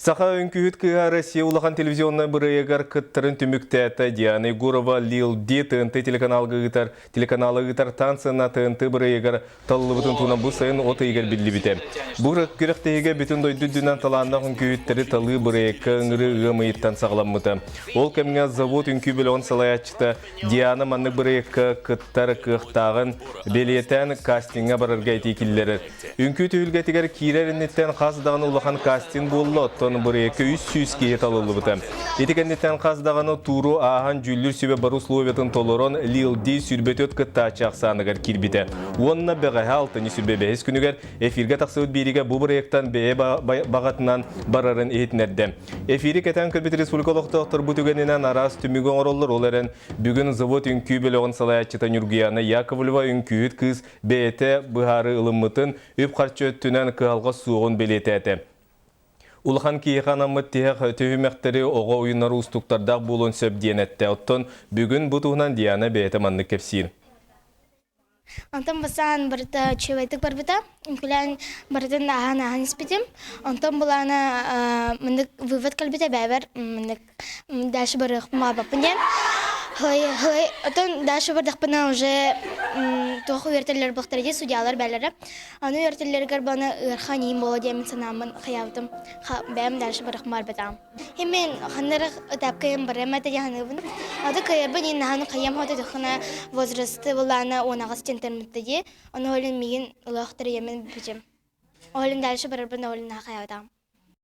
Саха үңкүйіт кыға Россия улахан телевизионна бұрыегар кыттарын түміктәті Диана Егорова Лил Ди ТНТ телеканалы ғытар танцына ТНТ бұрыегар талылыбытын туынан бұл сайын оты егер білі біте. Бұр күректеге бүтін дойды дүнен таланна үңкүйіттері талы бұрыекка ұңыры ғымайыттан сағаламмыты. Ол кәміңе завод үңкүй біліғын салай атчыты Диана манны бұрыекка кыттар кықтағын белетен кастинға барырға етекілері. Үңкүй түйілгетігер кейрерінеттен қасыдағын улахан кастинг болы бұрыекке 300 кейет алылы бұты. Етекендеттен қаздағаны туру ағын жүллір сөбе бару словетін толырон Лил Ди сүрбет өткітті ачақсанығыр кирбіті. Онына бәғаға алтыны сүрбе бәйіз күнігер эфирге тақсығыт беріге бұл бұрыектан бәйе бағатынан барарын етінерді. Эфирі кәтен көлбет республикалық тоқтыр бұтігенінен арас түміген оролыр оларын бүгін завод үңкүй біліғын салаятчыта Нюргияны Яковлева үңкүйіт кыз бәйеті бұхары ылыммытын өп қарчы өттінен қығалға суығын белеті әті. Улахан кейханамыт теғ түйімектері оға ойынары ұстықтардағы болуын сөбден әтті. Оттон бүгін бұтуғынан Диана бәйеті манны кепсейін. Антон басан барыта чевайтык барбыта, үмкілән барытын ағын іспетім. Антон бұланы мындық вывод кәлбіте бәйбір, мындық дәші барық мағабапын ден. Антон дәші бардықпына уже тоғы үйертелер бұқтырды, судиялар бәлері. Аны үйертелергер баны ұрхан ең болу деймін санамын қиявдым. Бәйім дәші барық марбытам. Емен қандарық өтәп кайым бар, әмәті яғанығын. Ады кайырбын ең нағаны қайым ходы тұқына возрасты боланы онағыз тентермітті де, оны олын меген ұлақтыры емен бөжім. Олын дәші барырбын олын қиявдам.